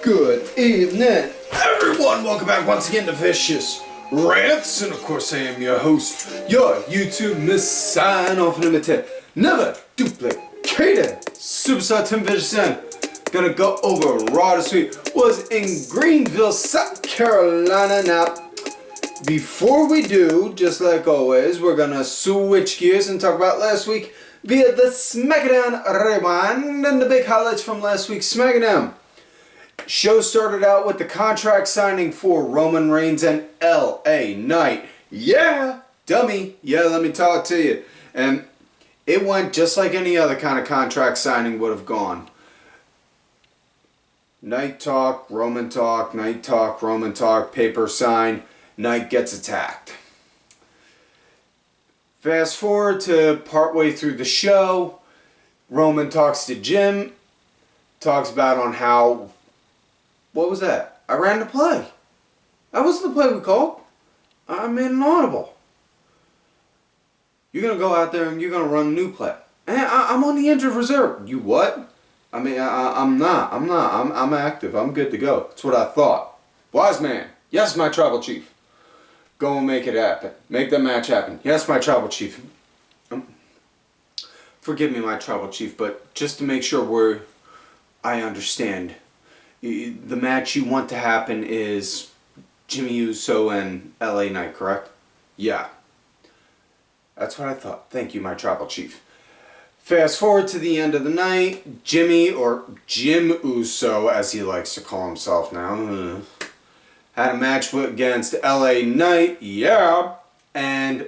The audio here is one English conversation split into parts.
Good evening, everyone. Welcome back once again to Vicious Rants, and of course I am your host, your YouTube Maxxine, often imitated, never duplicated superstar Tim Vicious. Gonna go over Raw this week. Was in Greenville, South Carolina. Now, before we do, just like always, we're gonna switch gears and talk about last week via the SmackDown Rewind and the big highlights from last week's SmackDown. Show started out with the contract signing for Roman Reigns and LA Knight. Yeah, dummy. Yeah, let me talk to you. And it went just like any other kind of contract signing would have gone. Knight talk, Roman talk, Knight talk, Roman talk, paper sign, Knight gets attacked. Fast forward to partway through the show, Roman talks to Jim, talks about on how, what was that? I ran the play. That wasn't the play we called. I made an audible. You're going to go out there and you're going to run a new play. And I'm on the injured reserve. You what? I mean, I'm not. I'm active. I'm good to go. That's what I thought. Wise man. Yes, my tribal chief. Go and make it happen. Make the match happen. Yes, my tribal chief. Forgive me, my tribal chief, but just to make sure I understand. The match you want to happen is Jimmy Uso and LA Knight, correct? Yeah. That's what I thought. Thank you, my tribal chief. Fast forward to the end of the night, Jimmy, or Jim Uso, as he likes to call himself now, had a match against LA Knight, yeah, and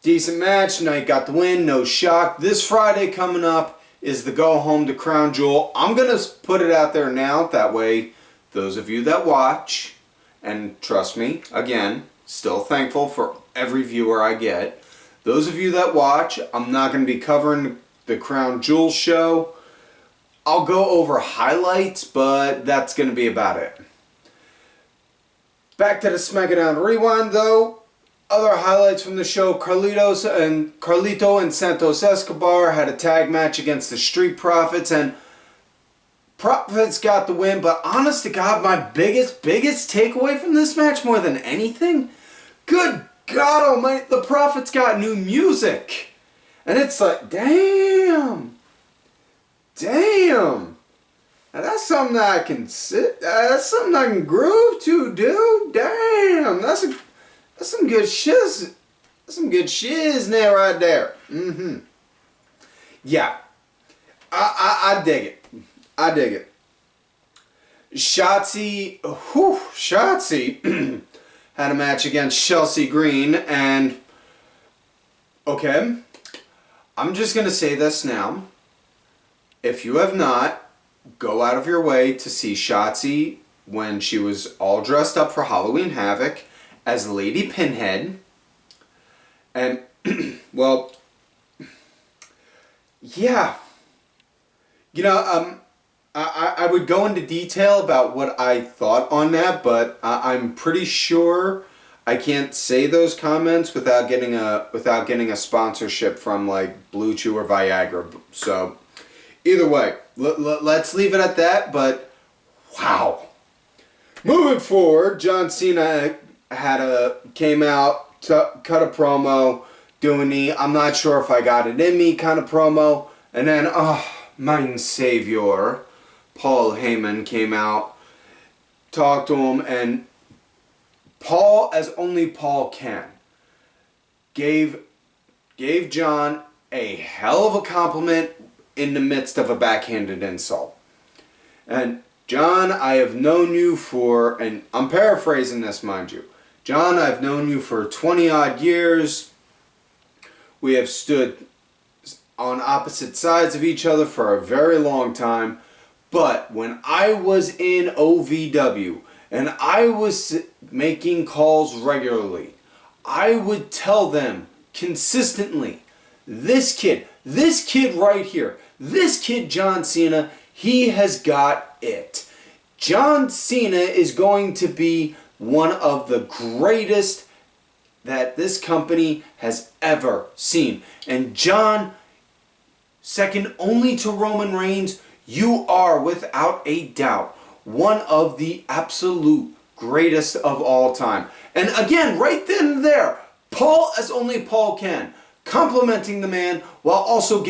decent match. Knight got the win, no shock. This Friday coming up is the go home to Crown Jewel. I'm going to put it out there now, that way those of you that watch, and trust me, again, still thankful for every viewer I get, those of you that watch, I'm not going to be covering the Crown Jewel show. I'll go over highlights, but that's going to be about it. Back to the SmackDown Rewind, though. Other highlights from the show, Carlito and Santos Escobar had a tag match against the Street Profits, and Profits got the win, but honest to God, my biggest takeaway from this match more than anything, good God almighty, the Profits got new music. And it's like, damn. Now that's something that I can that's something I can groove to, dude. Damn, that's some good shiz. That's some good shiz there, right there. Yeah, I dig it. I dig it. Shotzi had a match against Chelsea Green, and okay, I'm just gonna say this now. If you have not, go out of your way to see Shotzi when she was all dressed up for Halloween Havoc as Lady Pinhead. And, well, yeah. You know, I would go into detail about what I thought on that, but I'm pretty sure I can't say those comments without getting a sponsorship from like Blue Chew or Viagra. So, either way, let's leave it at that, but wow. Moving forward, John Cena came out, cut a promo, doing the I'm not sure if I got it in me kind of promo, and then, mein savior, Paul Heyman came out, talked to him, and Paul, as only Paul can, gave John a hell of a compliment in the midst of a backhanded insult. And John, I have known you for, and I'm paraphrasing this, mind you, John, I've known you for 20 odd years. We have stood on opposite sides of each other for a very long time. But when I was in OVW and I was making calls regularly, I would tell them consistently, this kid right here, this kid John Cena, he has got it. John Cena is going to be one of the greatest that this company has ever seen. And John, second only to Roman Reigns, you are without a doubt one of the absolute greatest of all time. And again, right then and there, Paul, as only Paul can, complimenting the man while also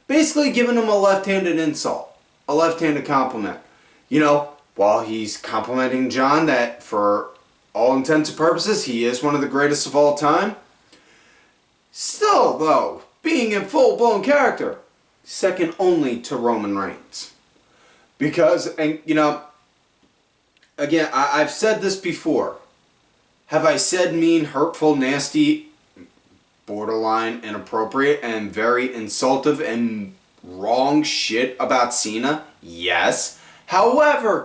basically giving him a left-handed insult, a left-handed compliment. You know, while he's complimenting John that for all intents and purposes, he is one of the greatest of all time. Still, though, being in full-blown character, second only to Roman Reigns. Because, and you know, again, I've said this before. Have I said mean, hurtful, nasty, borderline inappropriate, and very insultive and wrong shit about Cena? Yes. However,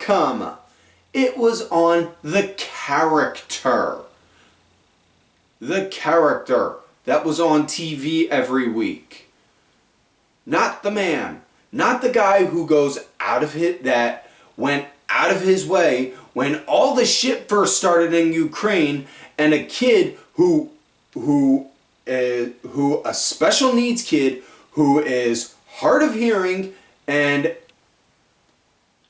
it was on the character. The character that was on TV every week. Not the man. Not the guy who goes out of it, that went out of his way when all the shit first started in Ukraine, and a kid who a special needs kid who is hard of hearing and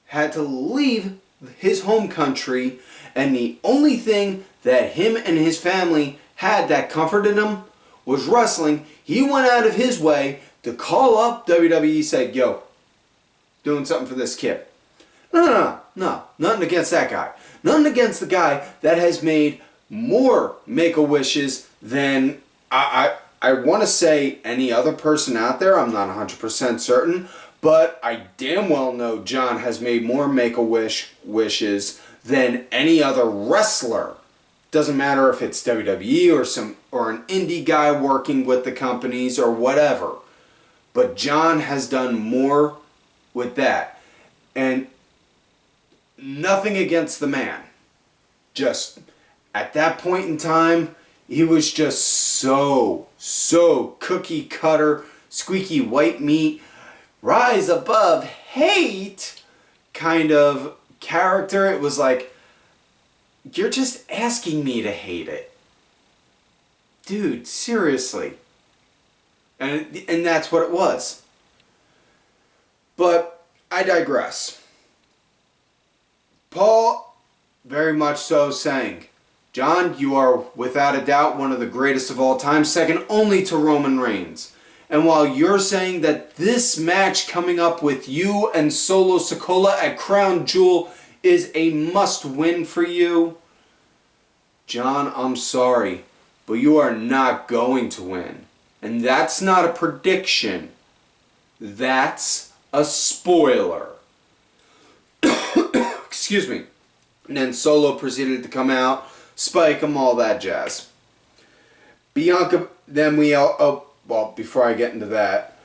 had to leave his home country, and the only thing that him and his family had that comforted him was wrestling. He went out of his way to call up WWE, said, yo, doing something for this kid. No, nothing against that guy. Nothing against the guy that has made more Make-A-Wishes than I want to say any other person out there. I'm not 100% certain, but I damn well know John has made more Make-A-Wish wishes than any other wrestler. Doesn't matter if it's WWE or an indie guy working with the companies or whatever. But John has done more with that. And nothing against the man. Just at that point in time, he was just so cookie cutter, squeaky white meat, rise above hate kind of character. It was like, you're just asking me to hate it. Dude, seriously. And that's what it was. But I digress. Paul, very much so, saying, John, you are without a doubt one of the greatest of all time, second only to Roman Reigns. And while you're saying that this match coming up with you and Solo Sikoa at Crown Jewel is a must-win for you, John, I'm sorry, but you are not going to win. And that's not a prediction. That's a spoiler. Excuse me. And then Solo proceeded to come out, spike him, all that jazz. Bianca, then before I get into that,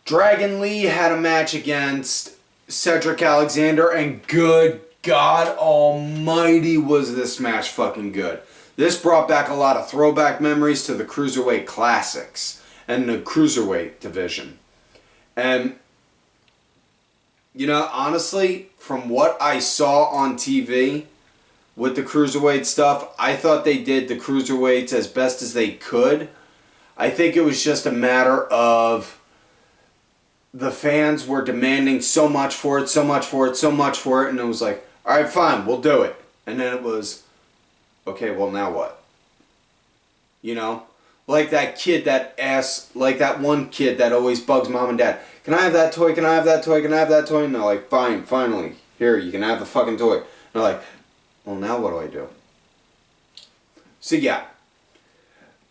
Dragon Lee had a match against Cedric Alexander, and good God almighty was this match fucking good. This brought back a lot of throwback memories to the Cruiserweight Classics and the Cruiserweight division. And, you know, honestly, from what I saw on TV with the Cruiserweight stuff, I thought they did the Cruiserweights as best as they could. I think it was just a matter of the fans were demanding so much for it, and it was like, all right, fine, we'll do it. And then it was, okay, well, now what? You know? Like that one kid that always bugs mom and dad. Can I have that toy? Can I have that toy? Can I have that toy? And they're like, fine, finally. Here, you can have the fucking toy. And they're like, well, now what do I do? So, yeah.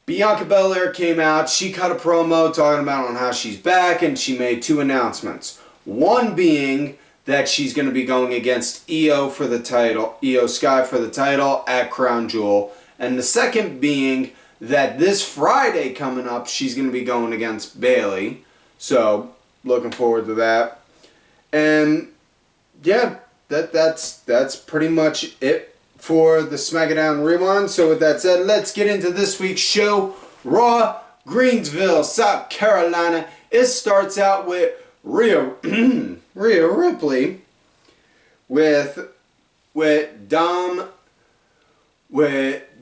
Bianca Belair came out. She cut a promo talking about on how she's back, and she made two announcements. One being that she's going to be going against Io Sky for the title at Crown Jewel. And the second being that this Friday coming up, she's going to be going against Bayley. So, looking forward to that. And, yeah, that's pretty much it for the SmackDown Rewind. So, with that said, let's get into this week's show. Raw, Greenville, South Carolina. It starts out with Rhea Ripley with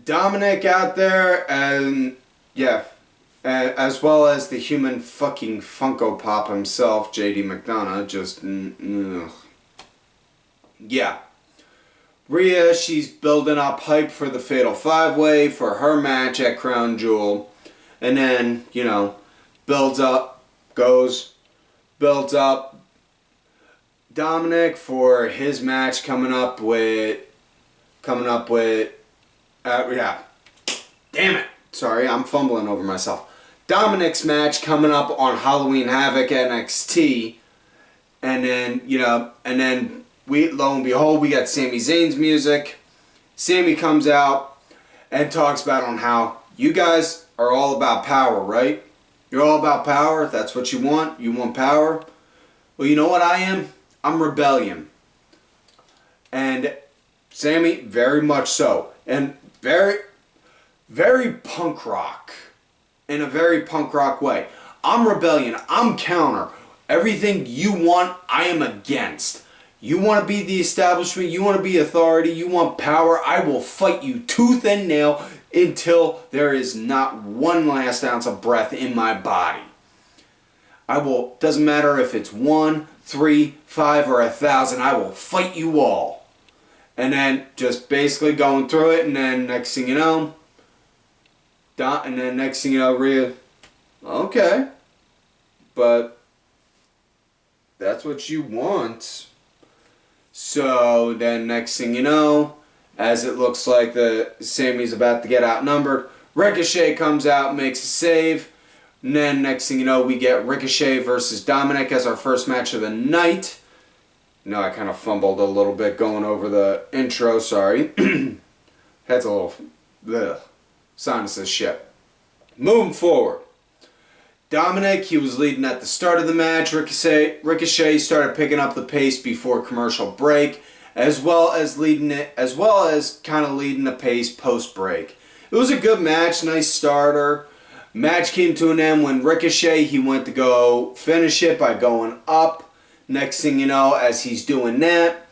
Dominik out there, and yeah, as well as the human fucking Funko Pop himself, JD Mcdonagh. Just yeah. Rhea, she's building up hype for the Fatal 5-Way for her match at Crown Jewel. And then, you know, builds up Dominik for his match coming up with, yeah. Damn it. Sorry, I'm fumbling over myself. Dominik's match coming up on Halloween Havoc NXT. And then, you know, lo and behold, we got Sami Zayn's music. Sami comes out and talks about on how you guys are all about power, right? You're all about power. That's what you want. You want power. Well, you know what I am? I'm rebellion. And Sami, very much so. And very, very punk rock. In a very punk rock way. I'm rebellion. I'm counter. Everything you want, I am against. You want to be the establishment. You want to be authority. You want power. I will fight you tooth and nail until there is not one last ounce of breath in my body. Doesn't matter if it's 1, 3, 5, or 1,000, I will fight you all. And then just basically going through it, and then next thing you know, Rhea, okay, but that's what you want. So then next thing you know, as it looks like Sami's about to get outnumbered, Ricochet comes out, makes a save. And then next thing you know, we get Ricochet versus Dominik as our first match of the night. No, I kind of fumbled a little bit going over the intro, sorry. Head's a little sinuses shit. Moving forward. Dominik, he was leading at the start of the match. Ricochet started picking up the pace before commercial break, as well as kind of leading the pace post break. It was a good match, nice starter. Match came to an end when Ricochet, he went to go finish it by going up. Next thing you know, as he's doing that,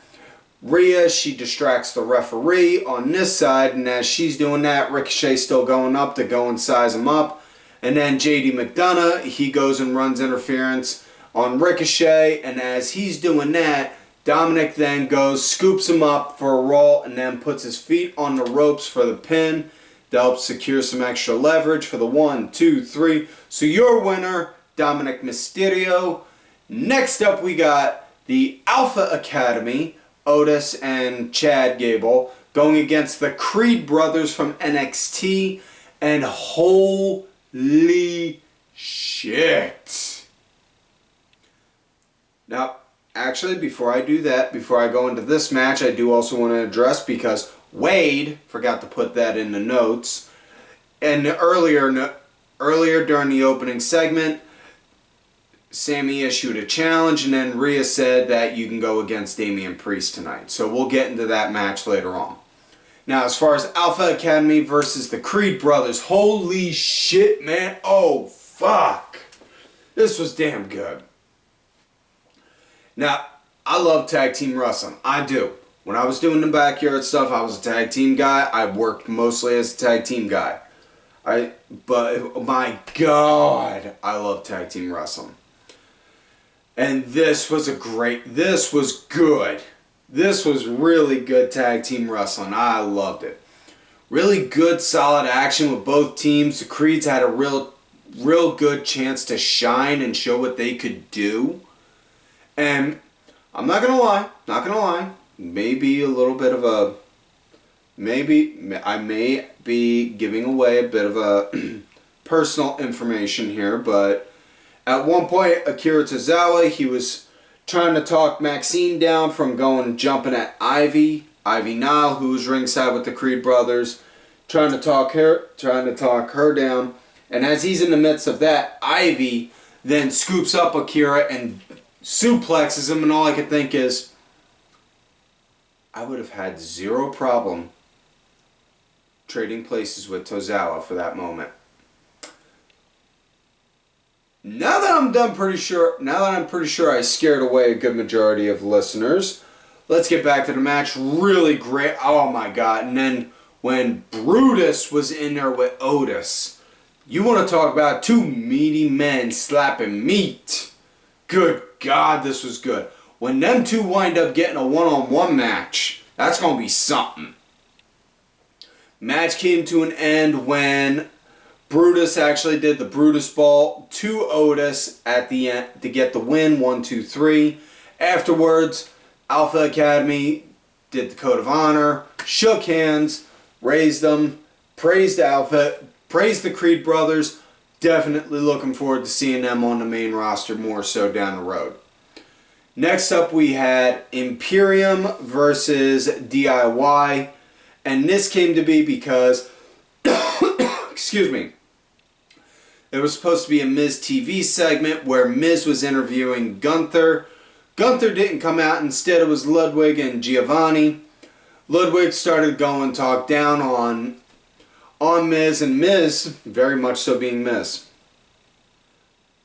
Rhea, she distracts the referee on this side, and as she's doing that, Ricochet's still going up to go and size him up. And then JD Mcdonagh, he goes and runs interference on Ricochet, and as he's doing that, Dominik then goes, scoops him up for a roll, and then puts his feet on the ropes for the pin to help secure some extra leverage for the 1, 2, 3. So your winner, Dominik Mysterio. Next up, we got the Alpha Academy, Otis and Chad Gable, going against the Creed brothers from NXT, and holy shit. Now, actually, before I do that, before I go into this match, I do also want to address, because Wade forgot to put that in the notes, and earlier during the opening segment, Sami issued a challenge, and then Rhea said that you can go against Damian Priest tonight. So we'll get into that match later on. Now, as far as Alpha Academy versus the Creed brothers, holy shit, man. Oh, fuck. This was damn good. Now, I love tag team wrestling. I do. When I was doing the backyard stuff, I was a tag team guy. I worked mostly as a tag team guy. But my God, I love tag team wrestling. And this was good. This was really good tag team wrestling. I loved it. Really good, solid action with both teams. The Creeds had a real good chance to shine and show what they could do. And I'm not gonna lie, maybe a little bit of a, I may be giving away a bit of a personal information here, but at one point, Akira Tozawa, he was trying to talk Maxxine down from jumping at Ivy Nile, who was ringside with the Creed brothers, trying to talk her down. And as he's in the midst of that, Ivy then scoops up Akira and suplexes him, and all I could think is, I would have had zero problem trading places with Tozawa for that moment. Now that I'm pretty sure I scared away a good majority of listeners, let's get back to the match. Really great. Oh my God. And then when Brutus was in there with Otis, you want to talk about two meaty men slapping meat. Good God, this was good. when them two wind up getting a one-on-one match, that's going to be something. Match came to an end when Brutus actually did the Brutus Ball to Otis at the end to get the win, 1, 2, 3. Afterwards, Alpha Academy did the Code of Honor, shook hands, raised them, praised Alpha, praised the Creed brothers. Definitely looking forward to seeing them on the main roster more so down the road. Next up we had Imperium versus DIY. And this came to be because, excuse me, there was supposed to be a Miz TV segment where Miz was interviewing Gunther. Gunther didn't come out. Instead, it was Ludwig and Giovanni. Ludwig started going talk down on Miz, and Miz, very much so being Miz.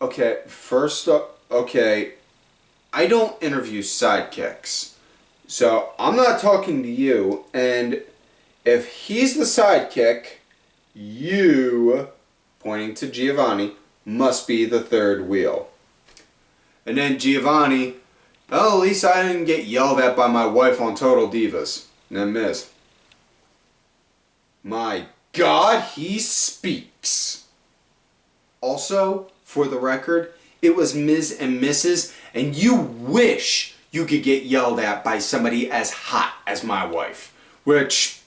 Okay, first up, okay, I don't interview sidekicks. So, I'm not talking to you, and if he's the sidekick, you, pointing to Giovanni, must be the third wheel. And then Giovanni, well, at least I didn't get yelled at by my wife on Total Divas. And then Miz. My God, he speaks. Also, for the record, it was Miz and Mrs., and you wish you could get yelled at by somebody as hot as my wife. Which,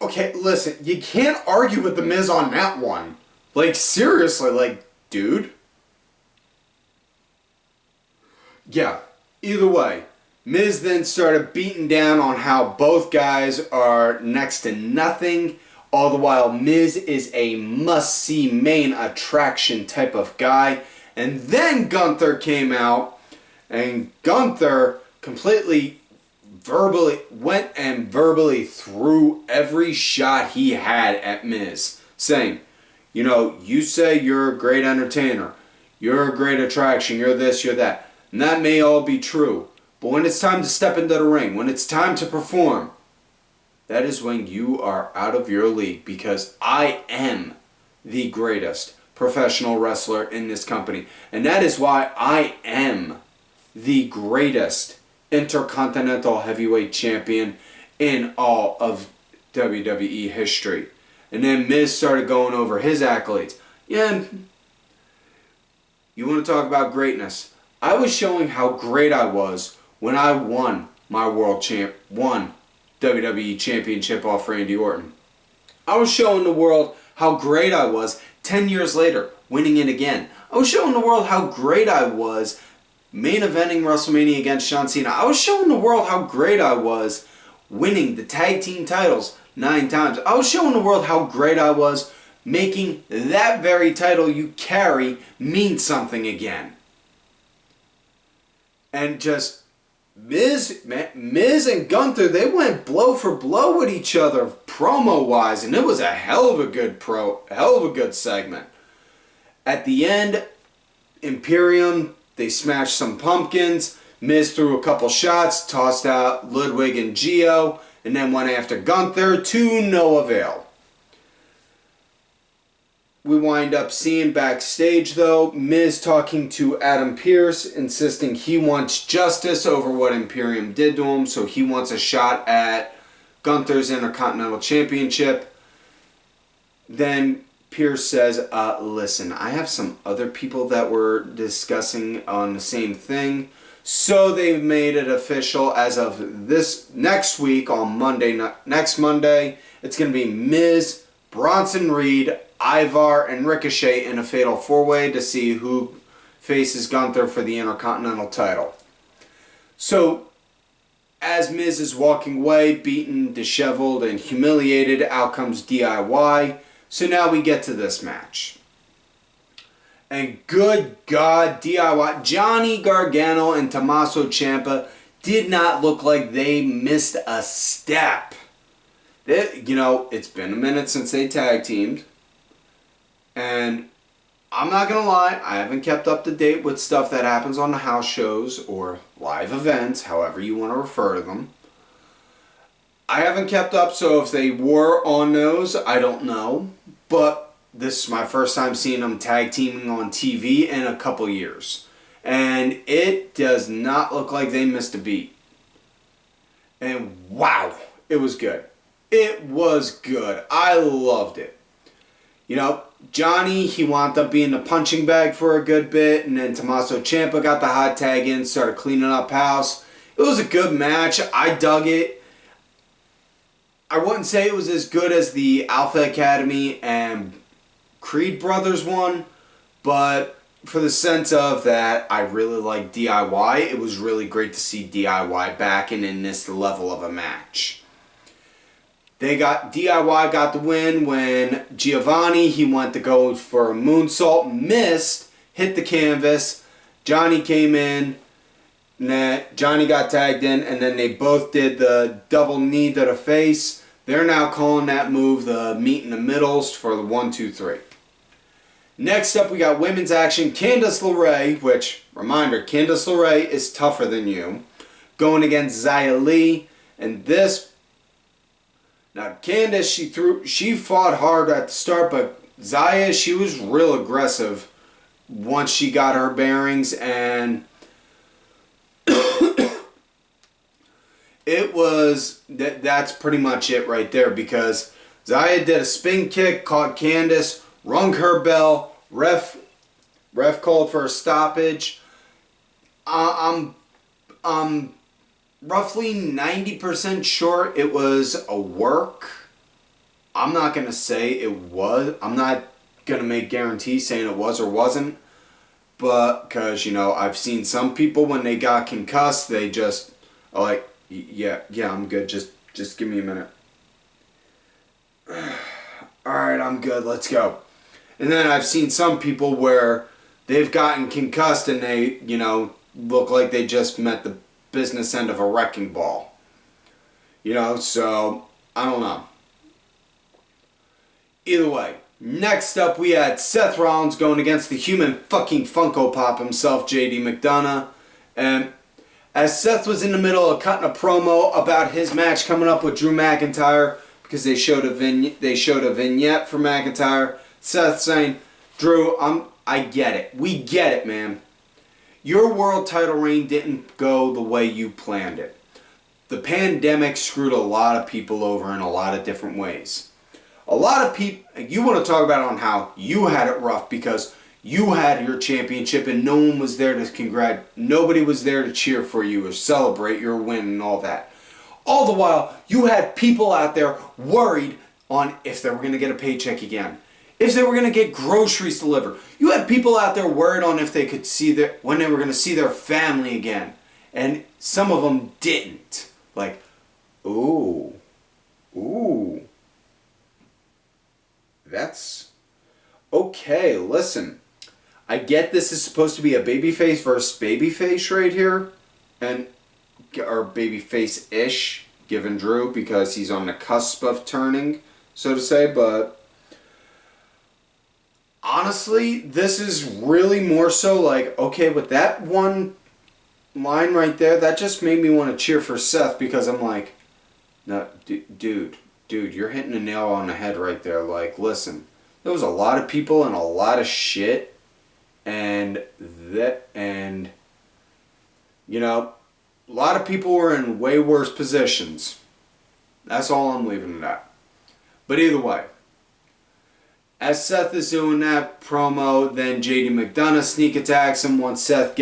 okay, listen, you can't argue with the Miz on that one. Like, seriously, like, dude. Yeah, either way, Miz then started beating down on how both guys are next to nothing. All the while, Miz is a must-see main attraction type of guy. And then Gunther came out, and Gunther completely went and verbally threw every shot he had at Miz, saying, you know, you say you're a great entertainer, you're a great attraction, you're this, you're that. And that may all be true. But when it's time to step into the ring, when it's time to perform, that is when you are out of your league, because I am the greatest professional wrestler in this company. And that is why I am the greatest Intercontinental Heavyweight Champion in all of WWE history. And then Miz started going over his accolades. Yeah, you want to talk about greatness? I was showing how great I was when I won my WWE Championship off Randy Orton. I was showing the world how great I was 10 years later, winning it again. I was showing the world how great I was main eventing WrestleMania against John Cena. I was showing the world how great I was winning the tag team titles 9 times. I was showing the world how great I was making that very title you carry mean something again. And just Miz and Gunther, they went blow for blow with each other promo-wise, and it was a hell of a good segment. At the end, Imperium, they smashed some pumpkins. Miz threw a couple shots, tossed out Ludwig and Gio, and then went after Gunther to no avail. We wind up seeing backstage, though, Miz talking to Adam Pearce, insisting he wants justice over what Imperium did to him, so he wants a shot at Gunther's Intercontinental Championship. Then Pearce says, listen, I have some other people that were discussing on the same thing, so they've made it official as of this next week on next Monday. It's going to be Miz, Bronson Reed, Ivar, and Ricochet in a fatal 4-way to see who faces Gunther for the Intercontinental title. So, as Miz is walking away, beaten, disheveled, and humiliated, out comes DIY. So now we get to this match. And good God, DIY, Johnny Gargano and Tommaso Ciampa did not look like they missed a step. It's been a minute since they tag teamed. And I'm not going to lie, I haven't kept up to date with stuff that happens on the house shows or live events, however you want to refer to them. I haven't kept up, so if they were on those, I don't know. But this is my first time seeing them tag teaming on TV in a couple years. And it does not look like they missed a beat. And wow, it was good. It was good. I loved it. You know, Johnny, he wound up being the punching bag for a good bit, and then Tommaso Ciampa got the hot tag in, started cleaning up house. It was a good match. I dug it. I wouldn't say it was as good as the Alpha Academy and Creed Brothers one, but for the sense of that, I really like DIY. It was really great to see DIY back and in this level of a match. DIY got the win when Giovanni, he went to go for a moonsault, missed, hit the canvas. Johnny came in, Johnny got tagged in, and then they both did the double knee to the face. They're now calling that move the meet in the middles for the 1, 2, 3. Next up, we got women's action. Candice LeREA, which, reminder, Candice LeREA is tougher than you, going against Xia Li. And this, now Candice, she fought hard at the start, but Xia, she was real aggressive once she got her bearings, and it was, that's pretty much it right there, because Xia did a spin kick, caught Candice, rung her bell, ref called for a stoppage. I'm roughly 90% sure it was a work. I'm not going to say it was. I'm not going to make guarantees saying it was or wasn't. But, because, you know, I've seen some people when they got concussed, they just are like, yeah, I'm good. Just give me a minute. Alright, I'm good. Let's go. And then I've seen some people where they've gotten concussed and they, you know, look like they just met the business end of a wrecking ball. You know, so, I don't know. Either way, next up we had Seth Rollins going against the human fucking Funko Pop himself, JD Mcdonagh. And as Seth was in the middle of cutting a promo about his match coming up with Drew McIntyre, because they showed a vignette for McIntyre, Seth saying, Drew, I get it. We get it, man. Your world title reign didn't go the way you planned it. The pandemic screwed a lot of people over in a lot of different ways. A lot of people, you want to talk about on how you had it rough because you had your championship and no one was there to nobody was there to cheer for you or celebrate your win and all that. All the while, you had people out there worried on if they were going to get a paycheck again. If they were going to get groceries delivered. You had people out there worried on if they could when they were going to see their family again. And some of them didn't. Like, ooh. That's okay. Listen, I get this is supposed to be a babyface versus babyface right here, or babyface-ish, given Drew, because he's on the cusp of turning, so to say. But honestly, this is really more so like, okay, with that one line right there, that just made me want to cheer for Seth, because I'm like, no, dude, you're hitting the nail on the head right there. Like, listen, there was a lot of people and a lot of shit, and you know, a lot of people were in way worse positions. That's all I'm leaving it at. But either way, as Seth is doing that promo, then JD Mcdonagh sneak attacks him once ref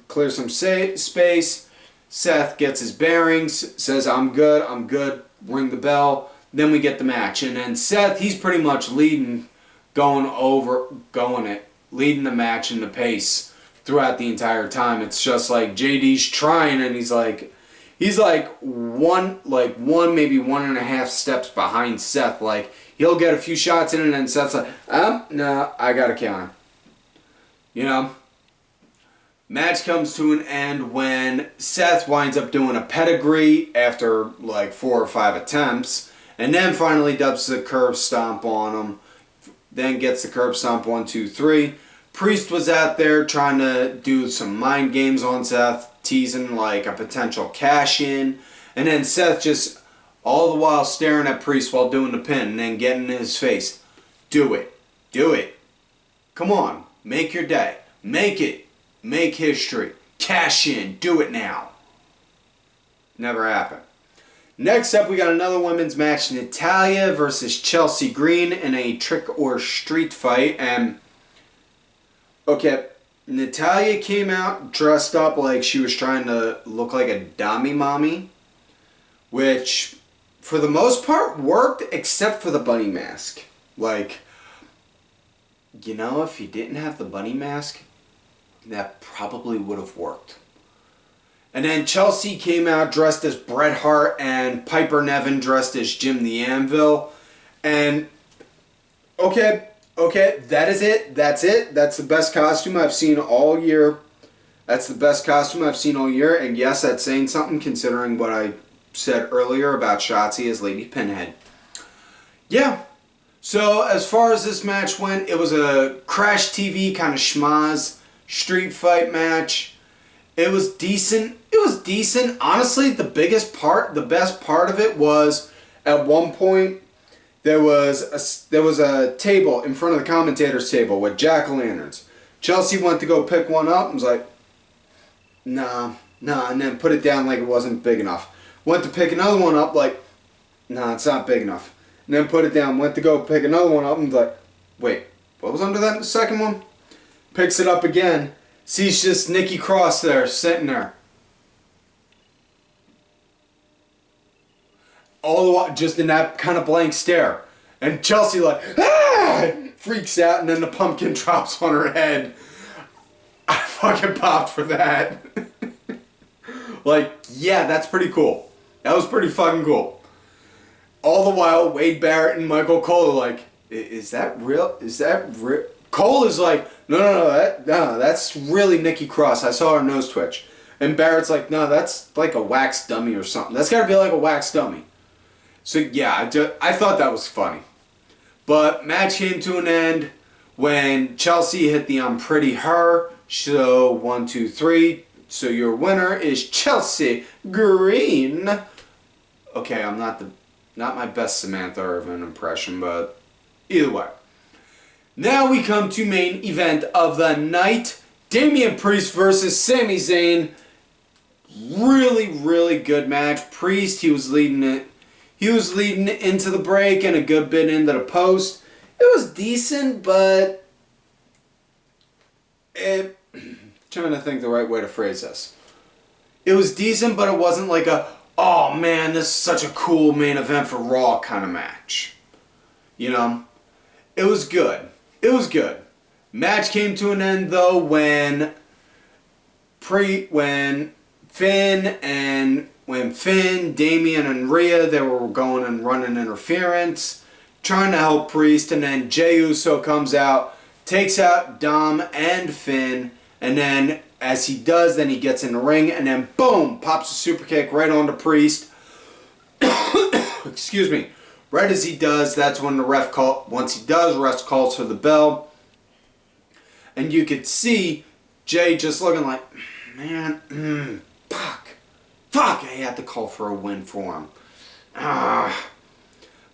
clears some space. Seth gets his bearings, says, I'm good, ring the bell. Then we get the match. And then Seth, he's pretty much leading the match in the pace throughout the entire time. It's just like JD's trying, and he's like one, maybe 1.5 steps behind Seth. Like, he'll get a few shots in, and then Seth's like, no, I got a counter. You know? Match comes to an end when Seth winds up doing a pedigree after like 4 or 5 attempts, and then finally does the curb stomp on him. Then gets the curb stomp 1, 2, 3. Priest was out there trying to do some mind games on Seth, teasing like a potential cash in, and then Seth just all the while staring at Priest while doing the pin, and then getting in his face. Do it. Come on, make your day. Make it. Make history. Cash in. Do it now. Never happened. Next up, we got another women's match. Natayla versus Chelsea Green in a trick or street fight. And, okay, Natayla came out dressed up like she was trying to look like a dummy mommy. Which, for the most part, worked except for the bunny mask. Like, you know, if you didn't have the bunny mask, that probably would have worked. And then Chelsea came out dressed as Bret Hart and Piper Niven dressed as Jim the Anvil. And, okay, that is it. That's it. That's the best costume I've seen all year. That's the best costume I've seen all year. And yes, that's saying something considering what I said earlier about Shotzi as Lady Pinhead. Yeah. So as far as this match went, it was a Crash TV kind of schmaz street fight match. It was decent. It was decent. Honestly, the best part of it was at one point there was a table in front of the commentator's table with jack-o'-lanterns. Chelsea went to go pick one up and was like, nah, and then put it down like it wasn't big enough. Went to pick another one up like, nah, it's not big enough. And then put it down. Went to go pick another one up and was like, wait, what was under that second one? Picks it up again. Sees just Nikki Cross there, sitting there. All the while, just in that kind of blank stare. And Chelsea like, ah! Freaks out and then the pumpkin drops on her head. I fucking popped for that. Like, yeah, that's pretty cool. That was pretty fucking cool. All the while, Wade Barrett and Michael Cole are like, is that real? Is that real? Cole is like, no, that's really Nikki Cross. I saw her nose twitch. And Barrett's like, no, that's like a wax dummy or something. That's got to be like a wax dummy. So, yeah, I thought that was funny. But match came to an end when Chelsea hit the I'm Pretty Her. So, 1, 2, 3. So your winner is Chelsea Green. Okay, I'm not my best Samantha Irvin impression, but either way. Now we come to main event of the night. Damian Priest versus Sami Zayn. Really, really good match. Priest, he was leading it. He was leading into the break and a good bit into the post. It was decent, but trying to think the right way to phrase this. It was decent, but it wasn't like a, oh man, this is such a cool main event for Raw kind of match. You know? It was good. It was good. Match came to an end though when Finn, Damian, and Rhea, they were going and running interference, trying to help Priest, and then Jey Uso comes out, takes out Dom and Finn, and then as he does, then he gets in the ring, and then boom, pops a super kick right onto Priest. Excuse me. Right as he does, that's when the ref ref calls for the bell. And you could see Jey just looking like, man, fuck, I had to call for a win for him.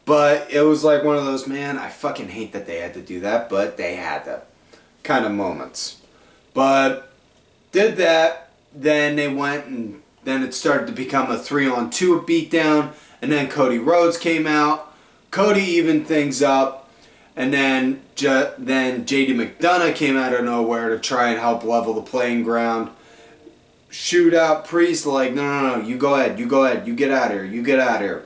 But it was like one of those, man, I fucking hate that they had to do that, but they had to kind of moments. But did that, then they went and then it started to become a 3-on-2 beatdown, and then Cody Rhodes came out. Cody evened things up, and then JD McDonough came out of nowhere to try and help level the playing ground. Shoot out Priest like, no, you go ahead, you get out of here.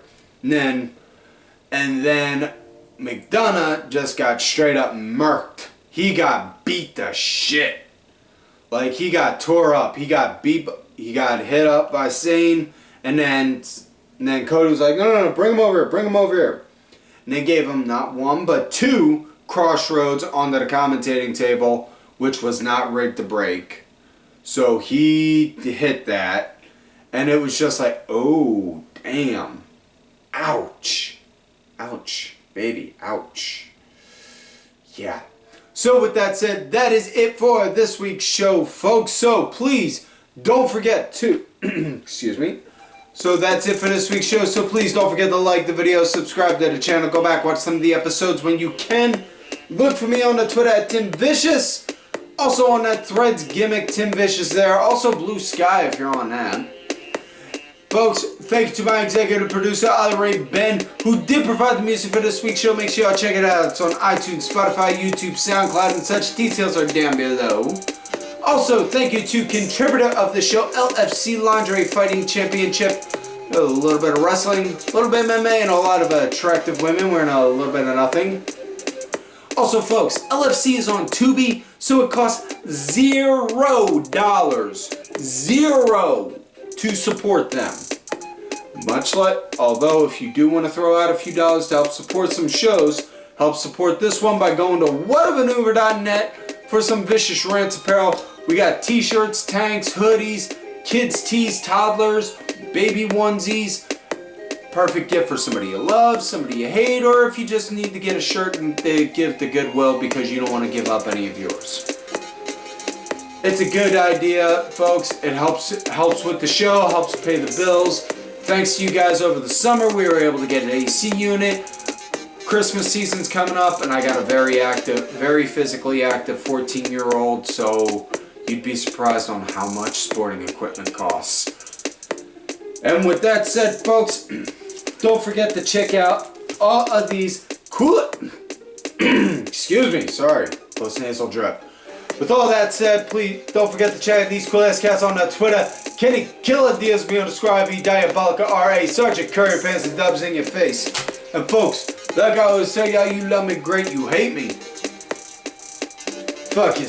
And then McDonough just got straight up murked. He got beat to shit. Like, he got tore up. He got hit up by Zayn, and then Cody was like, no, bring him over here. And they gave him not one, but 2 crossroads onto the commentating table, which was not rigged to break. So he hit that, and it was just like, oh, damn. Ouch, baby, ouch. Yeah. So with that said, that is it for this week's show, folks. So please don't forget to, excuse me. So that's it for this week's show. So please don't forget to like the video, subscribe to the channel, go back, watch some of the episodes when you can. Look for me on the Twitter at Tim Vicious. Also on that Threads gimmick, Tim Vicious there. Also Blue Sky if you're on that. Folks, thank you to my executive producer, LeREA Ben, who did provide the music for this week's show. Make sure y'all check it out. It's on iTunes, Spotify, YouTube, SoundCloud, and such. Details are down below. Also, thank you to contributor of the show, LFC Lingerie Fighting Championship. A little bit of wrestling, a little bit of MMA, and a lot of attractive women wearing a little bit of nothing. Also, folks, LFC is on Tubi, so it costs $0 to support them. Much like, although if you do want to throw out a few dollars to help support some shows, help support this one by going to whatamaneuver.net for some Vicious Rants apparel. We got t-shirts, tanks, hoodies, kids tees, toddlers, baby onesies. Perfect gift for somebody you love, somebody you hate, or if you just need to get a shirt and give to Goodwill because you don't want to give up any of yours. It's a good idea, folks. It helps with the show, helps pay the bills. Thanks to you guys over the summer, we were able to get an AC unit. Christmas season's coming up, and I got a very physically active 14-year-old, so you'd be surprised on how much sporting equipment costs. And with that said, folks, don't forget to check out all of these cool... Excuse me, sorry. Post-nasal drip. With all that said, please don't forget to check out these cool ass cats on Twitter. Kenny Killer DSB_IV Diabolica RA Sergeant Curry Pants and Dubs in your face. And folks, like I always say, y'all, you love me great, you hate me. Fuck you.